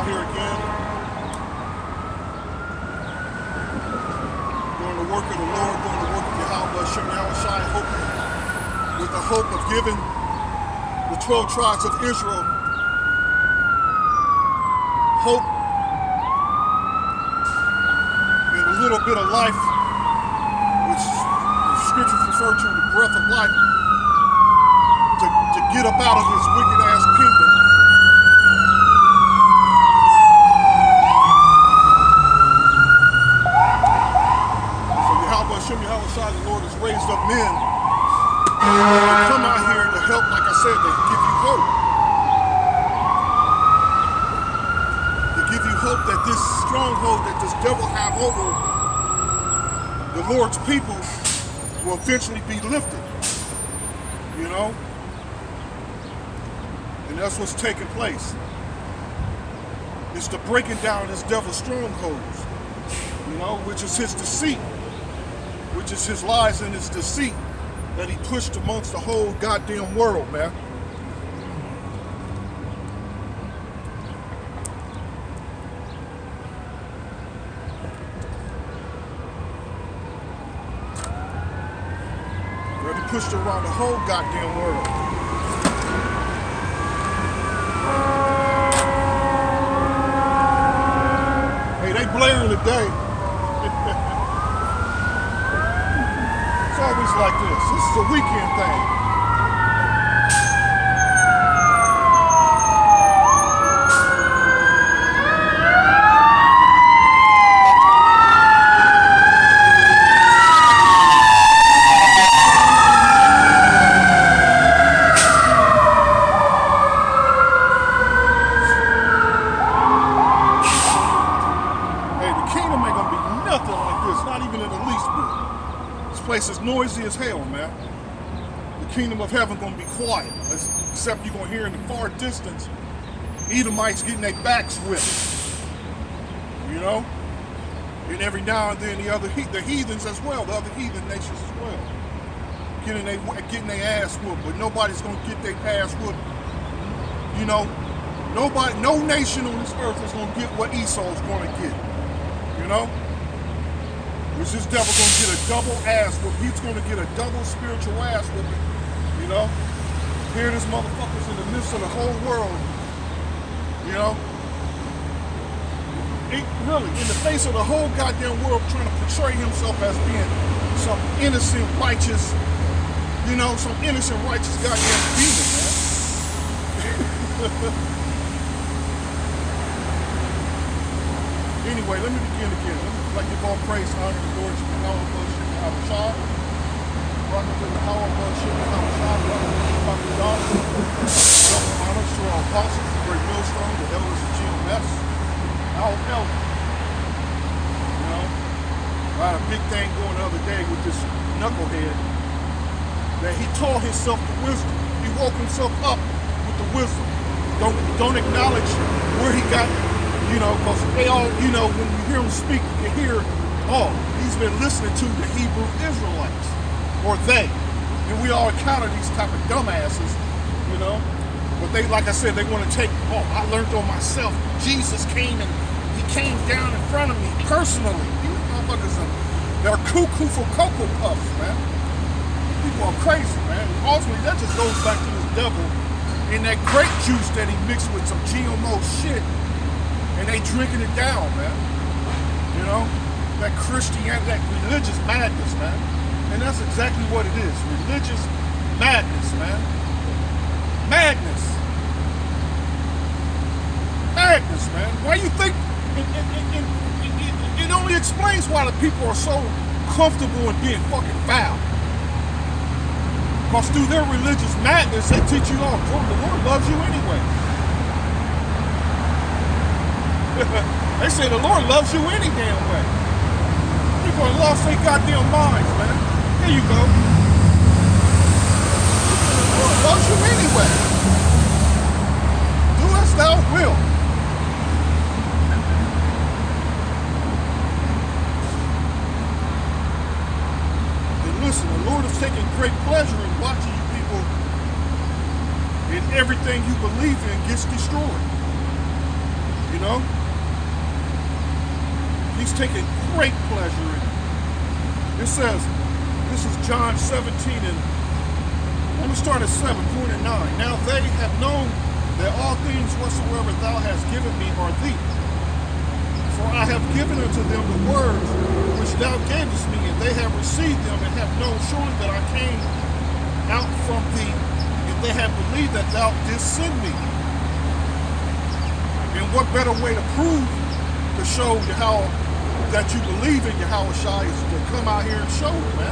out here again, doing the work of the Lord, doing the work of Yahweh Shem Yahushai, with the hope of giving the 12 tribes of Israel hope and a little bit of life, which the scriptures refer to the breath of life, to get up out of this wicked ass kingdom. So Yahweh Shem Yahushai, the Lord, has raised up men to come out here to help, like I said, to give you hope. To give you hope that this stronghold that this devil have over the Lord's people will eventually be lifted. You know? And that's what's taking place. It's the breaking down this devil's strongholds, you know, which is his deceit, which is his lies and his deceit that he pushed amongst the whole goddamn world, man. That he pushed around the whole goddamn world. They blaring today. It's always like this. This is a weekend thing. Is noisy as hell, man. The kingdom of heaven gonna be quiet, except you're gonna hear in the far distance Edomites getting their backs whipped, you know. And every now and then the heathens as well, the other heathen nations as well, getting their ass whooped. But nobody's gonna get their ass whooped, you know. No nation on this earth is gonna get what Esau's gonna get, you know. Which this devil gonna get a double ass whooping. He's gonna get a double spiritual ass whooping, you know? Here this motherfucker's in the midst of the whole world, you know? Really, in the face of the whole goddamn world, trying to portray himself as being some innocent, righteous, you know, some innocent, righteous goddamn demon, man. Anyway, let me begin again. Like give all praise, honor, and glory to Yahweh Shem Yahushai. Welcome to the Yahweh Shem Yahushai. Welcome to the Fucking God. Welcome honor to our apostles, the great millstone, the elders of GMS. Our elder. You know, I had a big thing going the other day with this knucklehead that he taught himself the wisdom. He woke himself up with the wisdom. Don't acknowledge where he got it. You know, because they all, you know, when you hear them speak, you hear, oh, he's been listening to the Hebrew Israelites, or they. And we all encounter these type of dumbasses, you know. But they, like I said, they want to take, oh, I learned on myself. Jesus came and he came down in front of me personally. These motherfuckers they're cuckoo for Cocoa Puffs, man. People are crazy, man. And ultimately, that just goes back to this devil and that grape juice that he mixed with some GMO shit. And they drinking it down, man. You know? That Christianity, that religious madness, man. And that's exactly what it is. Religious madness, man. Madness. Madness, man. Why you think... It only explains why the people are so comfortable in being fucking foul. Because through their religious madness, they teach you, oh, the Lord loves you anyway. They say the Lord loves you any damn way. People are lost their goddamn minds, man. Here you go. The Lord loves you anyway. Do as thou wilt. And listen, the Lord is taking great pleasure in watching you people, and everything you believe in gets destroyed. And know? He's taking great pleasure in it. It says, this is John 17, and I'm going to start at 7, point at 9. Now they have known that all things whatsoever thou hast given me are thee. For I have given unto them the words which thou gavest me, and they have received them, and have known surely that I came out from thee, and they have believed that thou didst send me. And what better way to prove, to show how that you believe in Yahweh Shai is to come out here and show it, man.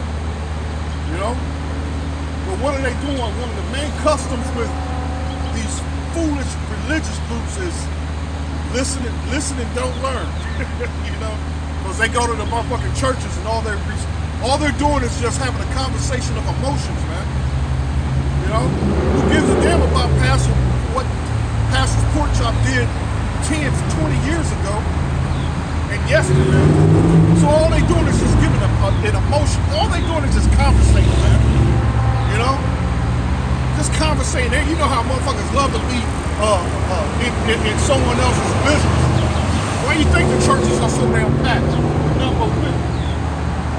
You know? But what are they doing? One of the main customs with these foolish religious groups is listen and don't learn. You know? Because they go to the motherfucking churches and all they're doing is just having a conversation of emotions, man. You know? Who gives a damn about what Pastor Porkchop did 10, 20 years ago and yesterday? So all they doing is just giving an emotion. All they doing is just conversating, man. You know? Just conversating. You know how motherfuckers love to be in someone else's business. Why do you think the churches are so damn packed?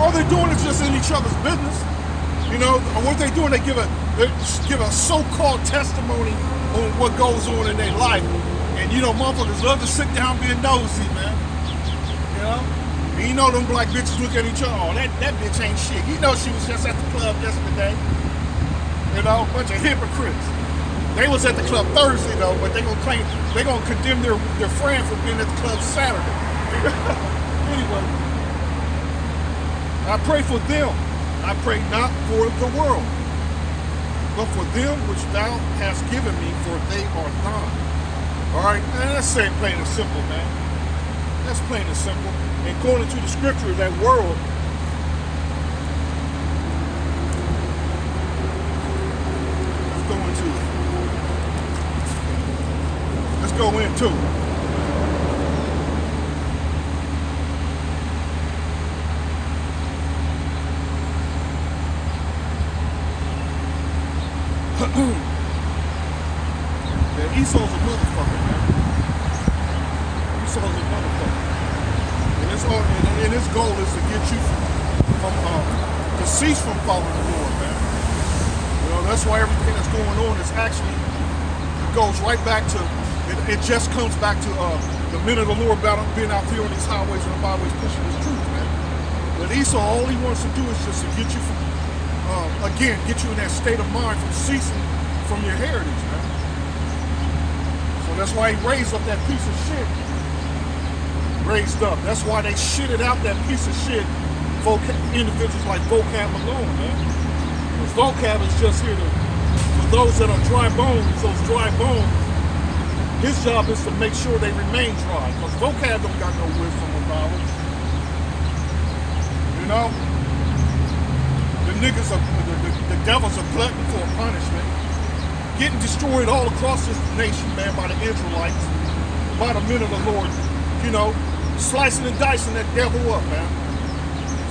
All they're doing is just in each other's business. You know, what they doing, they give a so-called testimony on what goes on in their life. And you know, motherfuckers love to sit down being nosy, man. You know? And you know them black bitches look at each other, oh, that bitch ain't shit. You know she was just at the club yesterday. You know, a bunch of hypocrites. They was at the club Thursday though, but they gonna condemn their friend for being at the club Saturday. Anyway, I pray for them. I pray not for the world, but for them which thou hast given me, for they are thine. All right, and let's say it plain and simple, man. That's plain and simple. And going into the scripture, that world, let's go into it. Yeah, Esau's a motherfucker, man. Esau's a motherfucker. And his goal is to get you to cease from following the Lord, man. You know, that's why everything that's going on is actually, it goes right back to, it just comes back to the men of the Lord being out there on these highways and byways pushing his truth, man. But Esau, all he wants to do is just to get you from, again, get you in that state of mind from ceasing from your heritage, man. So that's why he raised up that piece of shit. Raised up. That's why they shitted out that piece of shit individuals like Vocab Malone, man. Because Vocab is just here for those that are dry bones, those dry bones, his job is to make sure they remain dry. Because Vocab don't got no wisdom or knowledge. You know? The niggas are, the devils are glutton for punishment. Getting destroyed all across this nation, man, by the Israelites, by the men of the Lord, you know, slicing and dicing that devil up, man.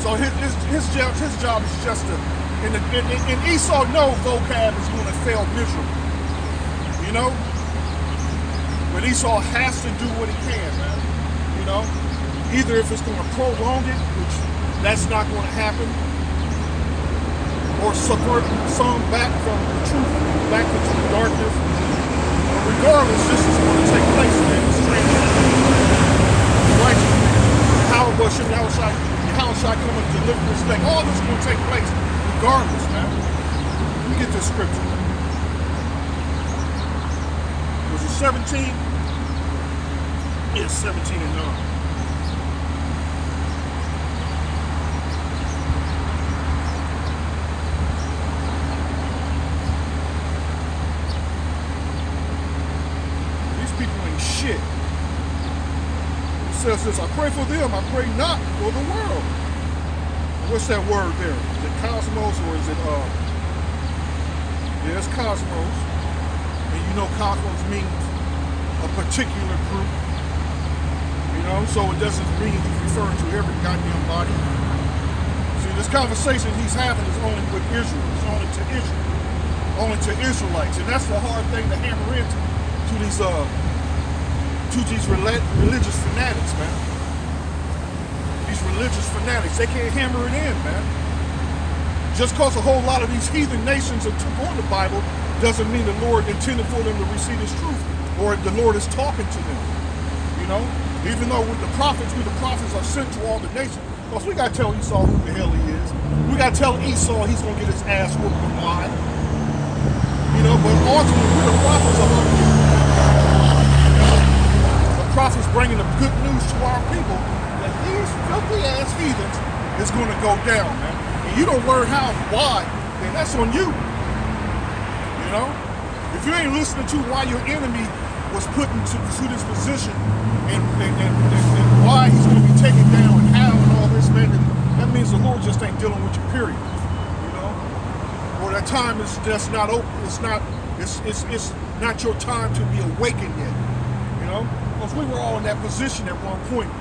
So his job is just to, and Esau knows Vocab is going to fail miserably, you know? But Esau has to do what he can, man, you know? Either if it's going to prolong it, which that's not going to happen, or subvert some back from the truth, back into the darkness. But regardless, this is going to take place, man. It's righteousness, power worship, Yahweh Shai come and deliver this thing. All this is going to take place regardless, man. Let me get this scripture. Was it 17? Yes, 17 and 9. Shit. It says this, I pray for them, I pray not for the world. What's that word there? Is it cosmos or is it, yeah, it's cosmos. And you know cosmos means a particular group. You know, so it doesn't mean he's referring to every goddamn body. See, this conversation he's having is only with Israel. It's only to Israel. Only to Israelites. And that's the hard thing to hammer into these to these religious fanatics, man. These religious fanatics, they can't hammer it in, man. Just because a whole lot of these heathen nations have took on the Bible doesn't mean the Lord intended for them to receive His truth, or the Lord is talking to them. You know, even though with the prophets, are sent to all the nations. Because we got to tell Esau who the hell he is. We got to tell Esau he's going to get his ass whooped and why. You know, but ultimately, we're the prophets of our people. The prophets bringing the good news to our people that these filthy ass heathens is going to go down, man. And you don't learn how, why, then that's on you. You know? If you ain't listening to why your enemy was put into this position and why he's going to be taken down and how and all this, man, that means the Lord just ain't dealing with you, period. You know? Or that time is just not open. It's not your time to be awakened yet. You know? Because we were all in that position at one point,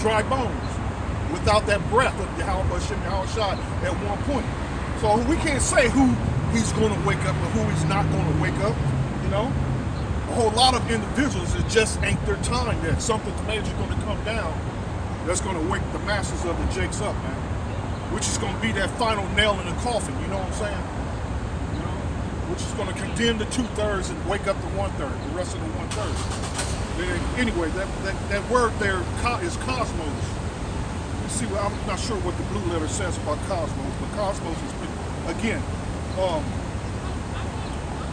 dry bones, without that breath of Yahweh Shai at one point. So we can't say who he's going to wake up and who he's not going to wake up, you know? A whole lot of individuals, it just ain't their time yet. Something major is going to come down that's going to wake the masses of the jakes up, man. Which is going to be that final nail in the coffin, you know what I'm saying? You know? Which is going to condemn the 2/3 and wake up the 1/3, the rest of the 1/3. Anyway, that word there is cosmos. You see, well, I'm not sure what the blue letter says about cosmos, but cosmos is, again,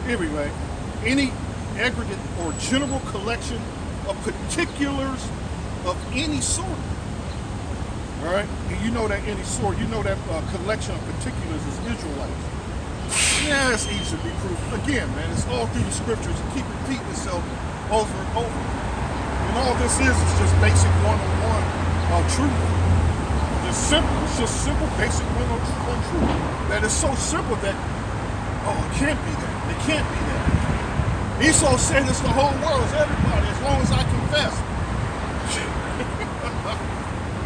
anyway, any aggregate or general collection of particulars of any sort. All right, and you know that any sort, you know that collection of particulars is Israelites. Yeah, it's easy to be proof. Again, man, it's all through the scriptures and keep repeating itself over and over. And all this is just basic one-on-one truth. It's simple. It's just simple, basic one-on-one truth. That is so simple that, it can't be that. It can't be that. Esau said it's the whole world, it's everybody, as long as I confess.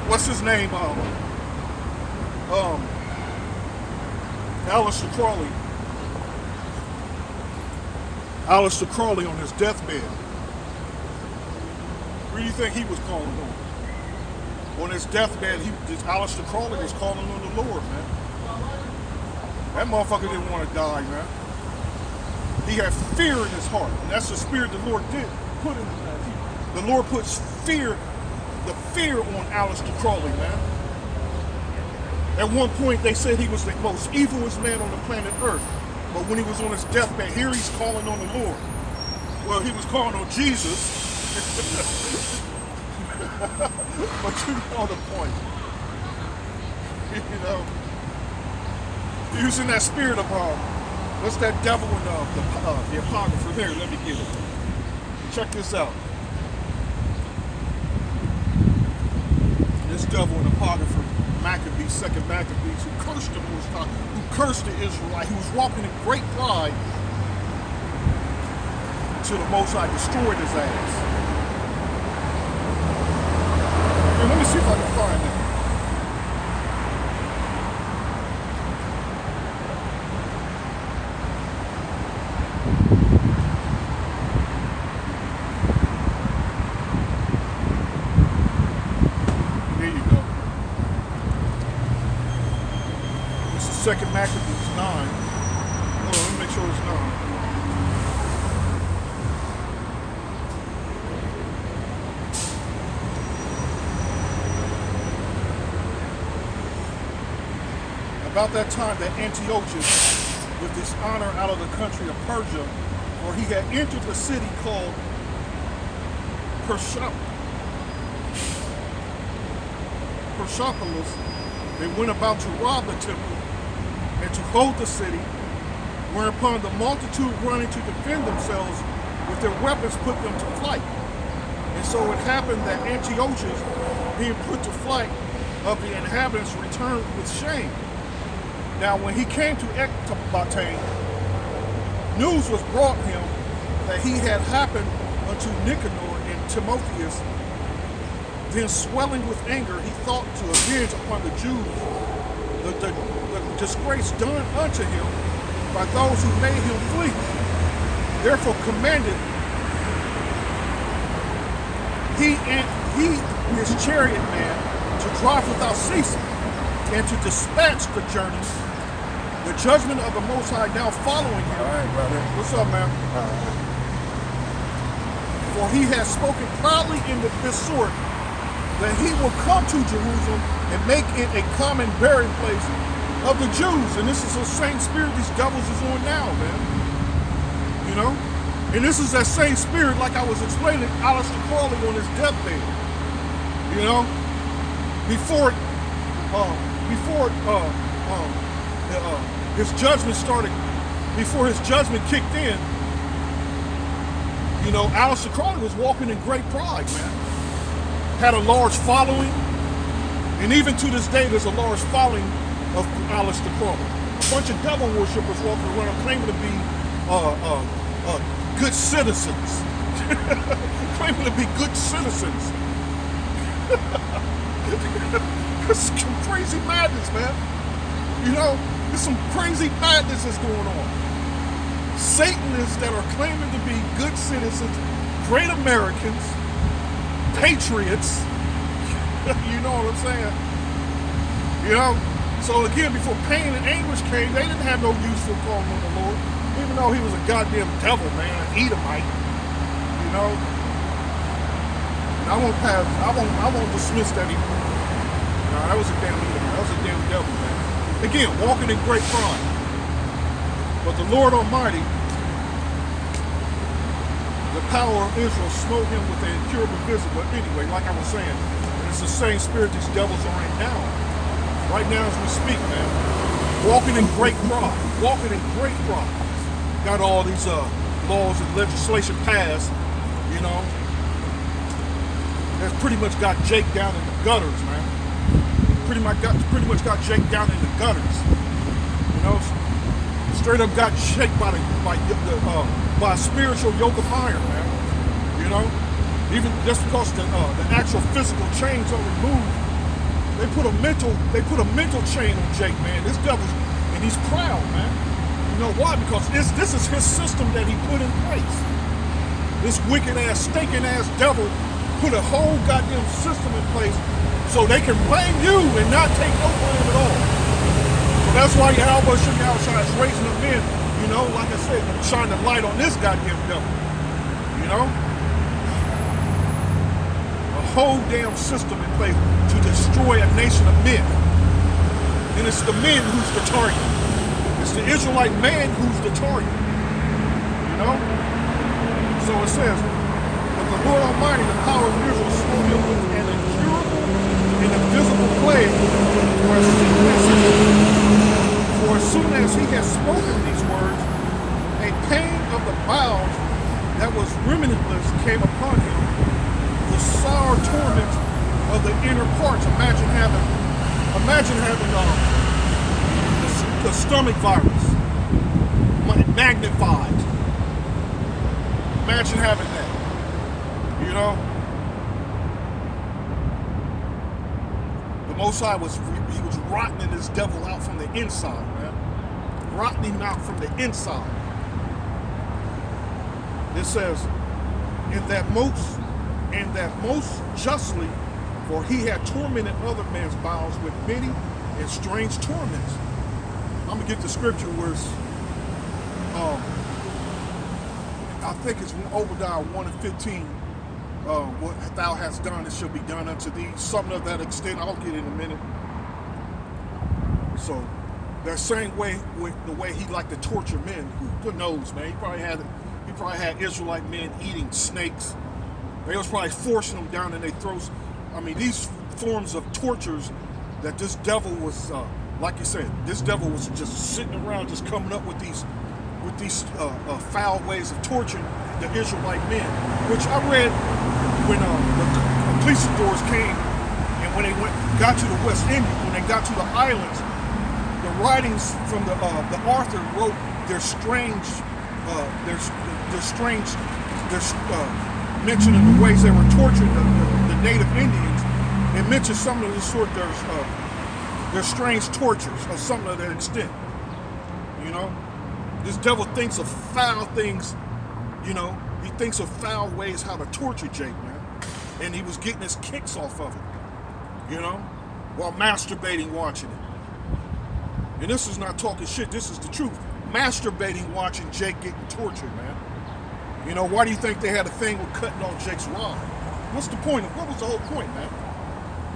What's his name? Aleister Crowley. Aleister Crowley on his deathbed. Who do you think he was calling on? On his deathbed, Aleister Crowley was calling on the Lord, man. That motherfucker didn't want to die, man. He had fear in his heart. And that's the spirit the Lord did put in him. The Lord puts fear on Aleister Crowley, man. At one point, they said he was the most evilest man on the planet Earth. But when he was on his deathbed, here he's calling on the Lord. Well, he was calling on Jesus. But you know the point. You know, using that spirit of what's that devil in the apocrypha? There, let me get it. Check this out. This devil in the apocrypha, Maccabees, second Maccabees, who cursed the Most High, who cursed the Israelite, who was walking in great pride until the Most High destroyed his ass. And let me see if I can find that. Second Maccabees 9. Oh, let me make sure it's 9. About that time that Antiochus, with dishonor out of the country of Persia, for he had entered the city called Persepolis, they went about to rob the temple and to hold the city, whereupon the multitude running to defend themselves with their weapons put them to flight. And so it happened that Antiochus, being put to flight of the inhabitants, returned with shame. Now when he came to Ecbatane, news was brought him that he had happened unto Nicanor and Timotheus. Then swelling with anger, he thought to avenge upon the Jews the disgrace done unto him by those who made him flee. Therefore commanded he his chariot man to drive without ceasing, and to dispatch the journey. The judgment of the Most High now following him. All right, brother. What's up, man? For he has spoken proudly in this sort that he will come to Jerusalem and make it a common burying place of the Jews. And this is the same spirit these devils is on now, man. You know? And this is that same spirit, like I was explaining, Aleister Crowley on his deathbed. You know? Before his judgment started, before his judgment kicked in, you know, Aleister Crowley was walking in great pride, man. Had a large following, and even to this day, there's a large following of Aleister Crowley. A bunch of devil worshippers walking around claiming to be good citizens. Claiming to be good citizens. There's some crazy madness, man. You know, there's some crazy madness that's going on. Satanists that are claiming to be good citizens, great Americans, patriots. You know what I'm saying? You know? So again, before pain and anguish came, they didn't have no use for calling on the Lord. Even though he was a goddamn devil, man, an Edomite. You know? And I won't dismiss that either. No, that was a damn Edomite. That was a damn devil, man. Again, walking in great pride. But the Lord Almighty, the power of Israel smote him with an incurable visit. But anyway, like I was saying, it's the same spirit these devils are in now. Right now as we speak, man. Walking in great pride. Walking in great pride. Got all these laws and legislation passed, you know. That's pretty much got Jake down in the gutters, man. Pretty much got Jake down in the gutters. You know, straight up got shaped by a spiritual yoke of iron, man. You know, even just because the actual physical chains are removed, they put a mental chain on Jake, man. This devil's, and he's proud, man. You know why? Because this is his system that he put in place. This wicked ass, stinking ass devil put a whole goddamn system in place so they can blame you and not take no blame at all. That's why Yahweh Shem Yahushua is raising up men, you know, like I said, shine the light on this goddamn devil. You know? A whole damn system in place to destroy a nation of men. And it's the men who's the target. It's the Israelite man who's the target. You know? So it says, but the Lord Almighty, the power of Israel, smote him with an incurable and invisible plague, for as soon as he had spoken these words, a pain of the bowels that was remnantless came upon him. The sour torment of the inner parts. Imagine having the stomach virus magnified. Imagine having that. You know? The Most High was rotting this devil out from the inside, man. Rotting him out from the inside. It says, and that most justly, for he had tormented other men's bowels with many and strange torments. I'm gonna get the scripture where it's, I think it's Obadiah 1:15. What thou hast done, it shall be done unto thee. Something of that extent. I'll get it in a minute. So that same way, with the way he liked to torture men, who knows, man? He probably had Israelite men eating snakes. They was probably forcing them down in their throats. I mean, these forms of tortures that this devil was, like you said, this devil was just sitting around, just coming up with these foul ways of torturing the Israelite men, which I read when the conquistadors came, and when they got to the West Indies, when they got to the islands, the writings from the author wrote their mentioning the ways they were torturing the native Indians, and mentioned some of the sort their strange tortures of some of that extent. You know, this devil thinks of foul things. You know, he thinks of foul ways how to torture Jake, man. And he was getting his kicks off of it, you know, while masturbating watching it. And this is not talking shit, this is the truth. Masturbating watching Jake getting tortured, man. You know, why do you think they had a thing with cutting off Jake's rod? What's the point? What was the whole point, man?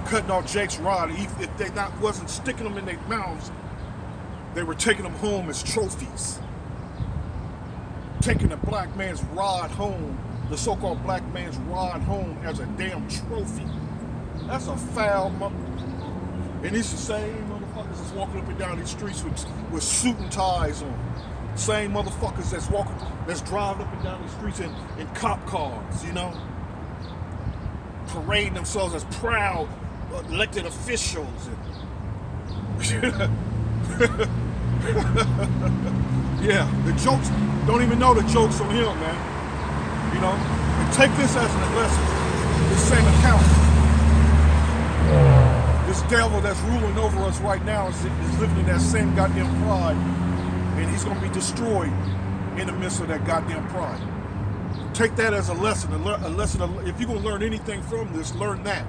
Cutting off Jake's rod. If they wasn't sticking them in their mouths, they were taking them home as trophies. Taking the black man's rod home, the so-called black man's rod home as a damn trophy. That's a foul and it's the same motherfuckers that's walking up and down these streets with suit and ties on. Same motherfuckers that's driving up and down the streets in cop cars, you know? Parading themselves as proud elected officials. Yeah, the jokes, don't even know the jokes on him, man. You know? And take this as an lesson. This same account. This devil that's ruling over us right now is living in that same goddamn pride. And he's going to be destroyed in the midst of that goddamn pride. Take that as a lesson. A lesson if you're going to learn anything from this, learn that.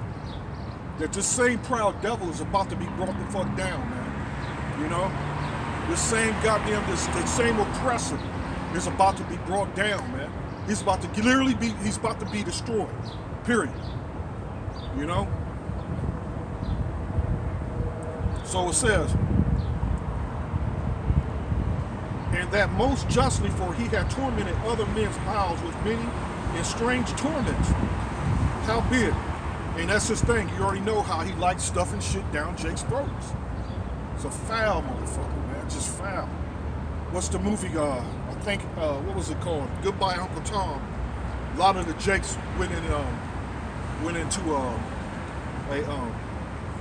That this same proud devil is about to be brought the fuck down, man. You know? This same goddamn, this same oppressor is about to be brought down, man. He's about to he's about to be destroyed. Period. You know? So it says, and that most justly, for he had tormented other men's bowels with many and strange torments. Howbeit, and that's his thing, you already know how he likes stuffing shit down Jake's throats. It's a foul motherfucker, man, just foul. What's the movie, I think, what was it called? Goodbye Uncle Tom. A lot of the Jakes went into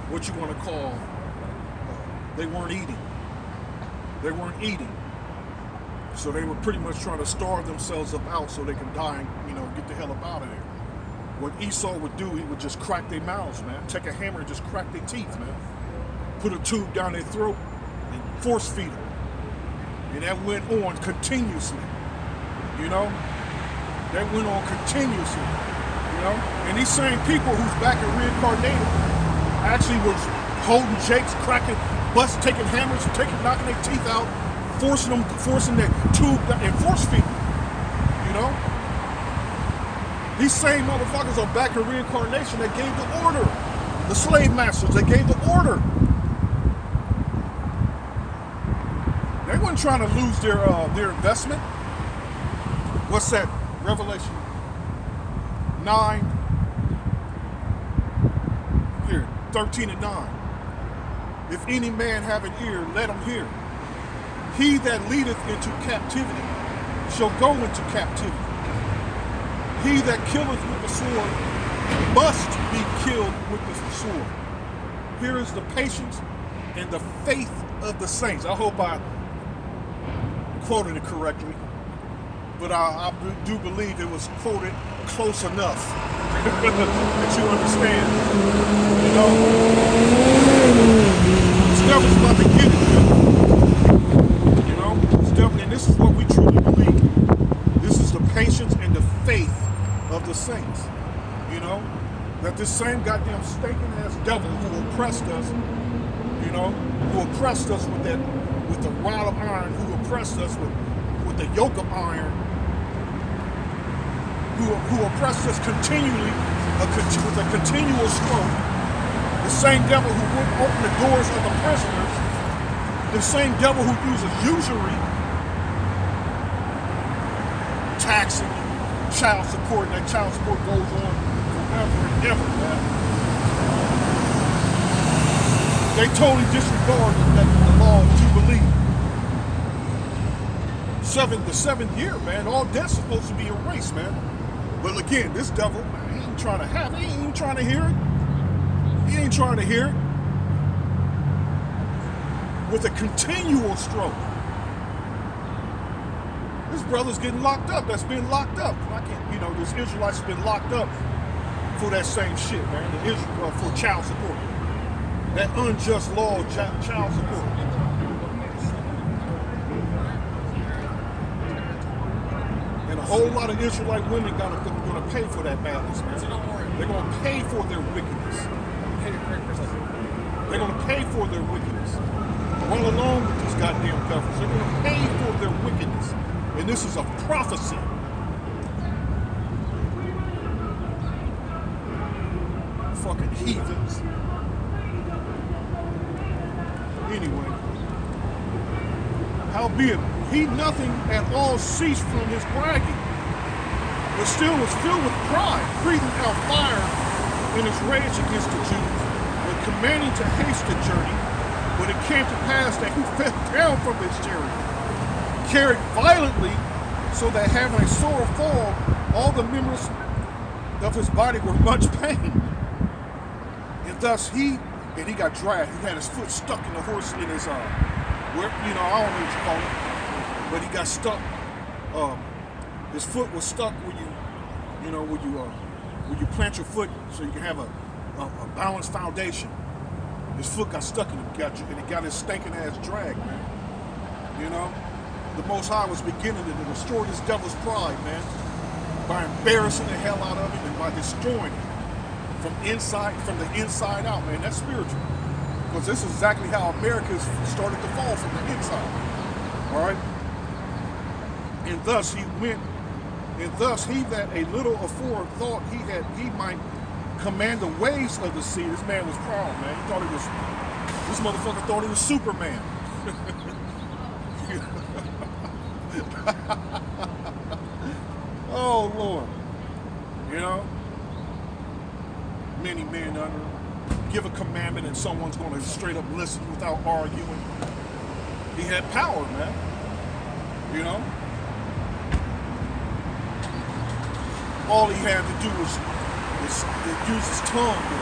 what you want to call, they weren't eating. They weren't eating. So they were pretty much trying to starve themselves up out so they can die and, you know, get the hell up out of there. What Esau would do, he would just crack their mouths, man. Take a hammer and just crack their teeth, man. Put a tube down their throat and force feed them. And that went on continuously, you know? That went on continuously, you know? And these same people who's back in reincarnated actually was holding Jakes, cracking, taking hammers, knocking their teeth out, forcing that tube and force feeding them, you know? These same motherfuckers are back in reincarnation that gave the order. The slave masters, they gave the order. They weren't trying to lose their investment. What's that? Revelation 9, here, 13 and 9. If any man have an ear, let him hear. He that leadeth into captivity shall go into captivity. He that killeth with the sword must be killed with the sword. Here is the patience and the faith of the saints. I hope I quoted it correctly, but I do believe it was quoted close enough that you understand. You know, this devil's about to get it. You know, this devil, and this is what we truly believe. This is the patience and the faith of the saints. You know, that this same goddamn stinking ass devil who oppressed us, you know, who oppressed us with the rod of iron, who oppressed us with the yoke of iron, who oppressed us continually with a continual stroke. The same devil who wouldn't open the doors of the prisoners, the same devil who uses usury, taxing, child support, and that child support goes on forever and ever, man. They totally disregard the law of Jubilee. The seventh year, man, all debt's supposed to be erased, man. But again, this devil, man, he ain't trying to have it. He ain't even trying to hear it. He ain't trying to hear it. With a continual stroke. This brother's getting locked up. That's been locked up. I can't, you know, this Israelite's been locked up for that same shit, man. For child support. That unjust law of child support. And a whole lot of Israelite women going to pay for that madness, man. They're going to pay for their wickedness. They're going to pay for their wickedness. Well, along with these goddamn governments, they're going to pay for their wickedness. And this is a prophecy. Fucking heathens. Anyway, howbeit, he nothing at all ceased from his bragging, but still was filled with pride, breathing out fire in his rage against the Jews, but commanding to haste the journey. But it came to pass that he fell down from his chariot, carried violently, so that having a sore fall, all the members of his body were much pained. And thus he got dragged. He had his foot stuck in the horse in his where, I don't know what you call it, but he got stuck. His foot was stuck when you plant your foot so you can have a balanced foundation. His foot got stuck and it got his stinking ass dragged, man. The Most High was beginning to destroy this devil's pride, man, by embarrassing the hell out of him and by destroying him from the inside out, man. That's spiritual, because this is exactly how America started to fall from the inside. All right, and thus he that a little afore thought he might command the waves of the sea. This man was proud, man. This motherfucker thought he was Superman. Oh Lord, many men under give a commandment and someone's going to straight up listen without arguing. He had power, man. All he had to do was use his tongue to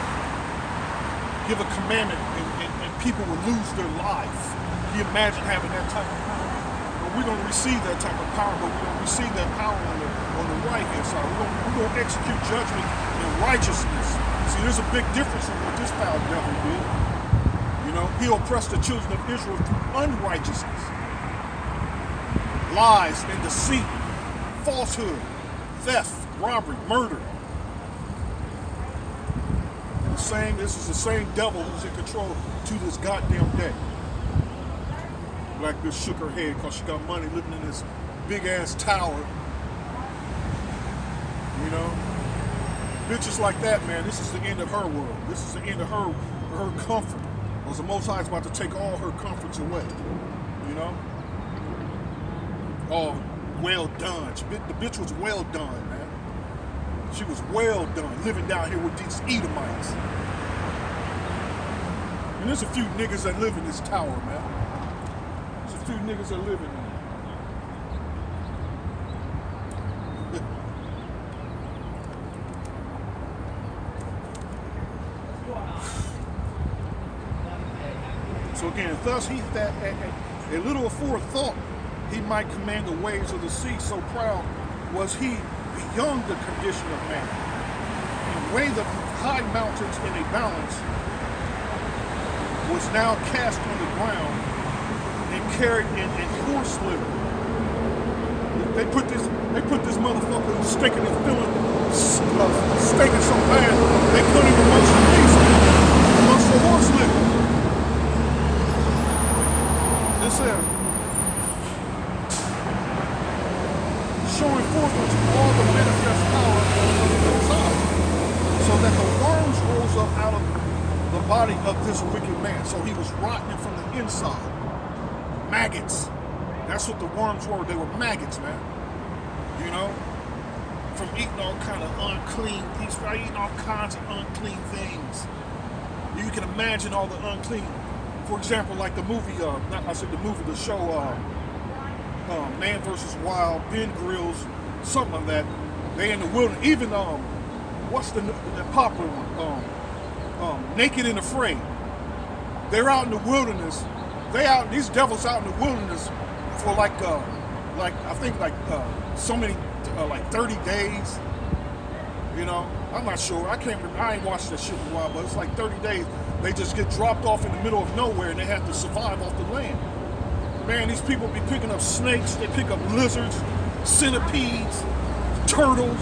give a commandment and people would lose their life. Can you imagine having that type of power? Well, we're going to receive that type of power, but we're going to receive that power on the right-hand side. We're going to execute judgment in righteousness. See, there's a big difference in what this foul devil did. He oppressed the children of Israel through unrighteousness, lies and deceit, falsehood, theft, robbery, murder. This is the same devil who's in control to this goddamn day. Black bitch shook her head because she got money living in this big ass tower. Bitches like that, man, this is the end of her world. This is the end of her comfort. Because the Most High is about to take all her comforts away. Oh, well done. The bitch was well done, man. She was well done living down here with these Edomites. And there's a few niggas that live in this tower, man. There's a few niggas that live in there. So again, thus he that a little afore thought he might command the waves of the sea, so proud was he beyond the condition of man, and weigh the high mountains in a balance, was now cast on the ground and carried in horse litter. They put this motherfucker who's stinking and feeling stinking so bad they couldn't even munch the piece amongst the horse litter. It says, showing forth unto all the manifest power of the Most High, so that the worms rose up out of the body of this wicked man. So he was rotting from the inside. Maggots. That's what the worms were. They were maggots, man. From eating all kind of unclean things, from eating all kinds of unclean things. You can imagine all the unclean. For example, like the movie, the show, Man vs. Wild, Ben Grills, something like that. They in the wilderness. Even what's the popular one? Naked and Afraid. They're out in the wilderness. These devils out in the wilderness for like I think so many 30 days. I'm not sure. I can't remember. I ain't watched that shit in a while, but it's like 30 days. They just get dropped off in the middle of nowhere and they have to survive off the land. Man, these people be picking up snakes, they pick up lizards, centipedes, turtles,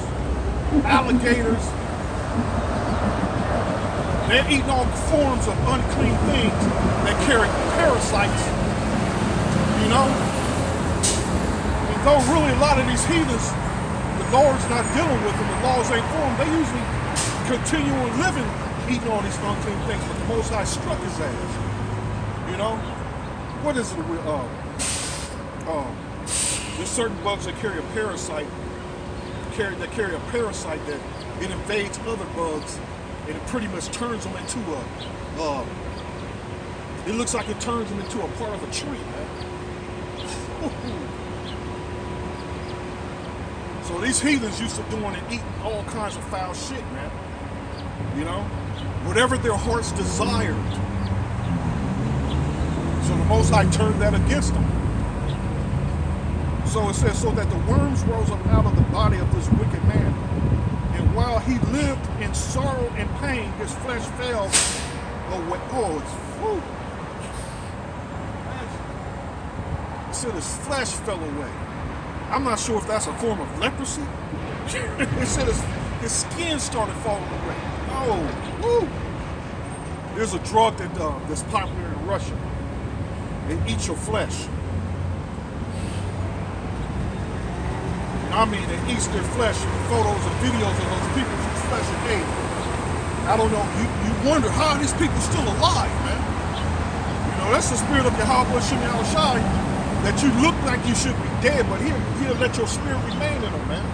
alligators. They're eating all forms of unclean things that carry parasites, you know? And though really a lot of these heathens, the Lord's not dealing with them, the laws ain't for them, they usually continue on living, eating all these unclean things, but the Most High struck his ass, you know? What is it? There's certain bugs that carry a parasite, that carry a parasite that it invades other bugs, and it pretty much turns them into it looks like it turns them into a part of a tree, man. So these heathens used to doing and eating all kinds of foul shit, man. You know? Whatever their hearts desired. So the Most High turned that against them. So it says, so that the worms rose up out of the body of this wicked man. And while he lived in sorrow and pain, his flesh fell away. Oh, it's whew. It said his flesh fell away. I'm not sure if that's a form of leprosy. It said his skin started falling away. Oh, woo. There's a drug that's popular in Russia. It eats your flesh. I mean, it eats their flesh, photos and videos of those people whose flesh it ate. I don't know, you wonder how are these people still alive, man? You know, that's the spirit of Yahweh Shem Yahushai, that you look like you should be dead, but he'll let your spirit remain in them, man.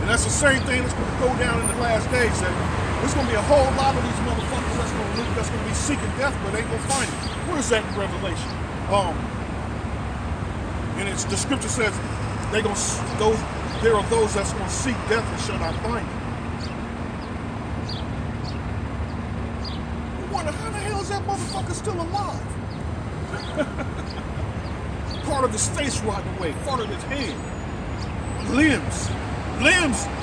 And that's the same thing that's going to go down in the last days, that there's going to be a whole lot of these motherfuckers that's going to be seeking death, but they ain't going to find it. Where's that in Revelation? And the scripture says, there are those that's going to seek death and shall not find it. You wonder, how the hell is that motherfucker still alive? Part of his face rotting away, part of his head. Limbs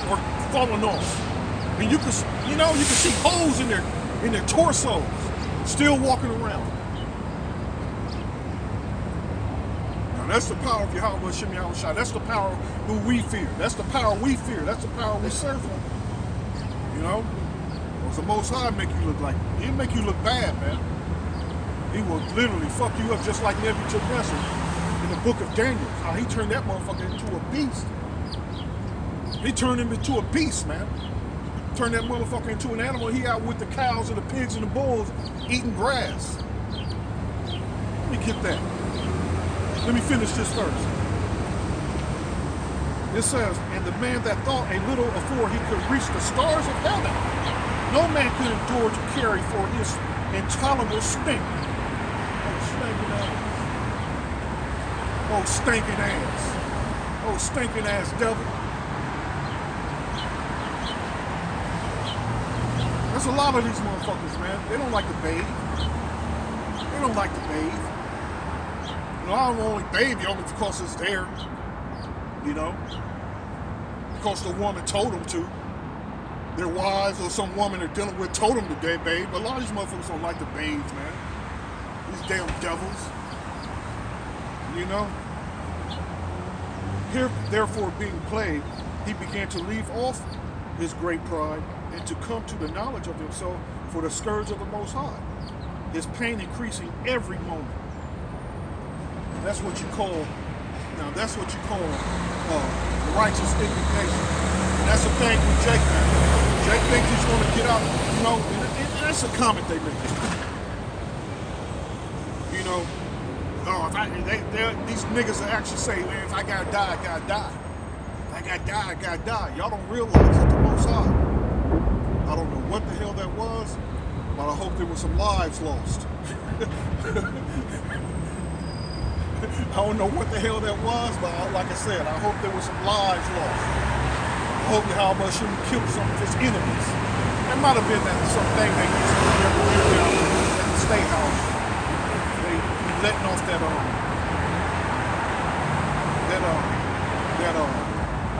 are falling off. And you can see holes in their torsos, still walking around. That's the power of Yahweh Shem Yahushua. That's the power who we fear. That's the power we fear. That's the power we serve him. You know? Because the Most High make you look like, he'll make you look bad, man. He will literally fuck you up just like Nebuchadnezzar in the book of Daniel. How he turned that motherfucker into a beast. He turned him into a beast, man. Turned that motherfucker into an animal. He out with the cows and the pigs and the bulls eating grass. Let me get that. Let me finish this first. It says, and the man that thought a little afore he could reach the stars of heaven, no man could endure to carry for his intolerable stink. Oh, stinking ass. Oh, stinking ass devil. There's a lot of these motherfuckers, man. They don't like to bathe. They don't like to bathe. You know, I don't only bathe you only because it's there, you know, because the woman told them to. Their wives or some woman they're dealing with told them to bathe, but a lot of these motherfuckers don't like to bathe, man. These damn devils, you know. Here, therefore, being plagued, he began to leave off his great pride and to come to the knowledge of himself for the scourge of the Most High, his pain increasing every moment. That's what you call righteous indignation. And that's the thing with Jake, man. Jake thinks he's going to get out, you know, and that's a comment they make. You know, these niggas that actually say, man, if I gotta die, I gotta die. If I gotta die, I gotta die. Y'all don't realize that the Most High. I don't know what the hell that was, but I hope there were some lives lost. I don't know what the hell that was, but like I said, I hope there were some lives lost. I hope Yahweh shouldn't kill some of his enemies. That might have been something they used to do every year down at the State House. They letting off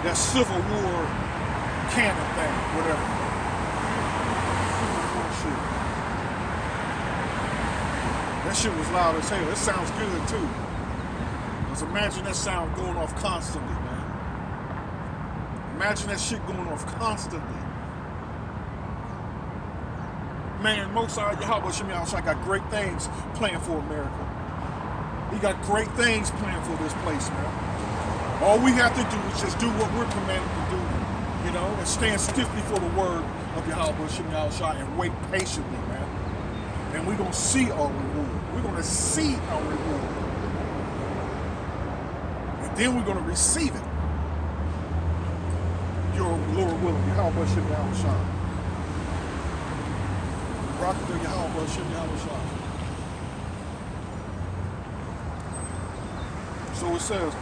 that Civil War cannon thing, whatever. That shit was loud as hell. It sounds good too. Just imagine that sound going off constantly, man. Imagine that shit going off constantly. Man, Mosai Yahweh Shem Yahushua got great things planned for America. He got great things planned for this place, man. All we have to do is just do what we're commanded to do, you know, and stand stiffly for the word of Yahweh Shem Yahushua and wait patiently, man. And we're going to see our reward. We're going to see our reward. And then we're going to receive it. Your Lord willing, Yahweh Shem Yahushua. Rocket to Yahweh Shem Yahushua. So it says,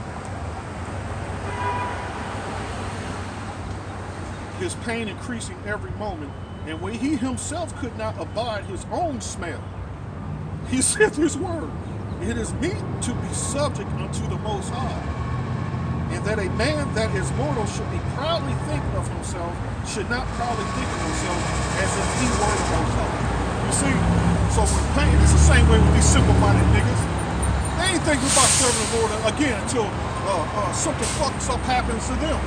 his pain increasing every moment, and when he himself could not abide his own smell, he said this word, it is meet to be subject unto the Most High, and that a man that is mortal should be proudly thinking of himself, should not proudly think of himself as if he were the Most High. You see, so when pain, it's the same way with these simple-minded niggas. They ain't thinking about serving the Lord again until something fucked up happens to them.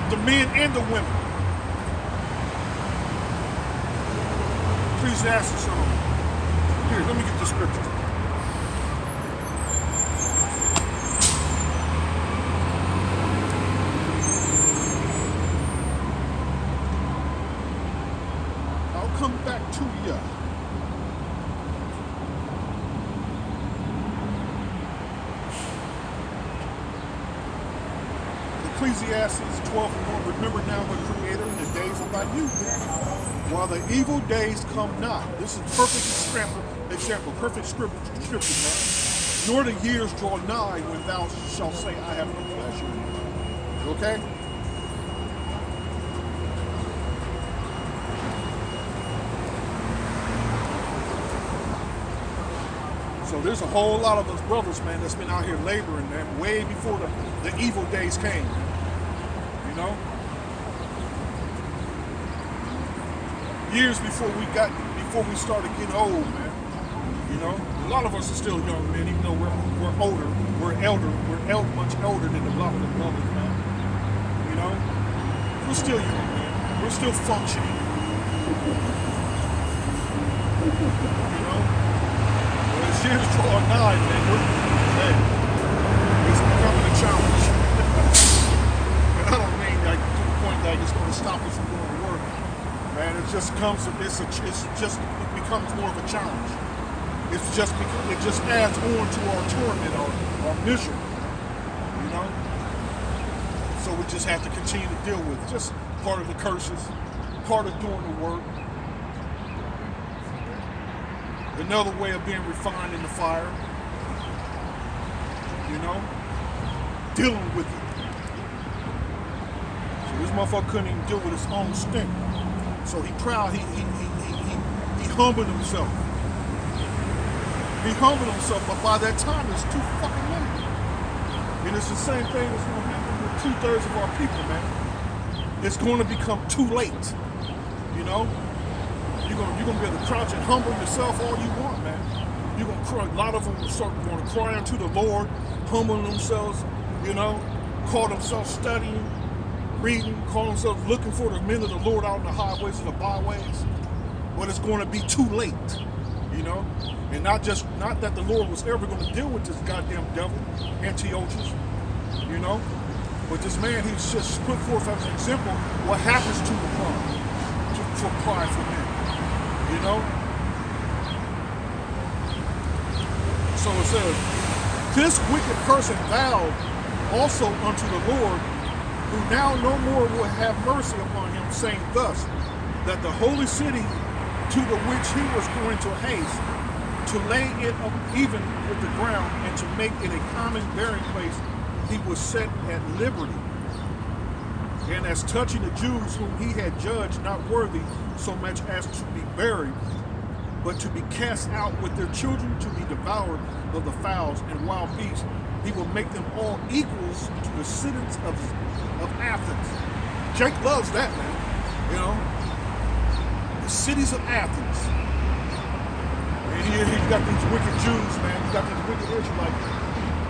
The men and the women. Ecclesiastes. Here, let me get the scripture. I'll come back to you. Ecclesiastes 12:1. Remember now the Creator in the days of thy youth, while the evil days come not. This is perfect example, perfect scripture, man. Nor the years draw nigh when thou shalt say, I have no pleasure. Okay? So there's a whole lot of us brothers, man, that's been out here laboring, man, way before the evil days came. You know? Years before we started getting old, man. You know? A lot of us are still young, man, even though we're older, we're much older than a lot of the brothers, man. You know? We're still young, man. We're still functioning. You know? As years draw nigh, man, it's becoming a challenge. And I don't mean like to the point that it's going to stop us from going to work. Man, it just becomes more of a challenge. It just adds on to our torment, our misery. You know? So we just have to continue to deal with it. Just part of the curses, part of doing the work. Another way of being refined in the fire, you know, dealing with it. So this motherfucker couldn't even deal with his own stink. So he humbled himself. He humbled himself, but by that time it's too fucking late. And it's the same thing that's going to happen with 2/3 of our people, man. It's going to become too late, you know. You're gonna be able to crouch and humble yourself all you want, man. You're gonna cry. A lot of them are going to cry unto the Lord, humbling themselves, you know, call themselves studying, reading, call themselves looking for the men of the Lord out in the highways and the byways. But it's going to be too late, you know. And not that the Lord was ever going to deal with this goddamn devil, Antiochus, you know. But this man, he's just put forth as an example what happens to the pride, for prideful men. You know? So it says, this wicked person vowed also unto the Lord, who now no more will have mercy upon him, saying thus, that the holy city to the which he was going to haste, to lay it up even with the ground, and to make it a common burying place, he was set at liberty. And as touching the Jews whom he had judged not worthy so much as to be buried, but to be cast out with their children to be devoured of the fowls and wild beasts, he will make them all equals to the citizens of Athens. Jake loves that, man. You know? The cities of Athens. And here he's got these wicked Jews, man. He's got these wicked Israelites,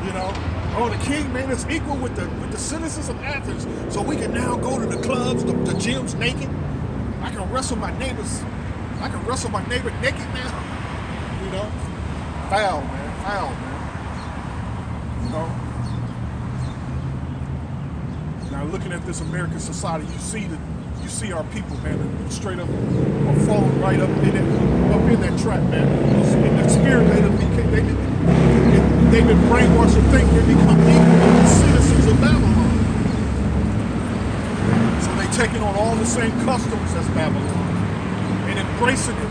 you know, Oh, the king made us equal with the citizens of Athens, so we can now go to the clubs, the gyms naked. I can wrestle my neighbors. I can wrestle my neighbor naked now. You know, foul, man, foul, man. You know. Now looking at this American society, you see our people, man, that straight up are falling right up in that trap, man. In the spirit, they've been brainwashed to think they become equal to the citizens of Babylon. So they taking on all the same customs as Babylon and embracing it.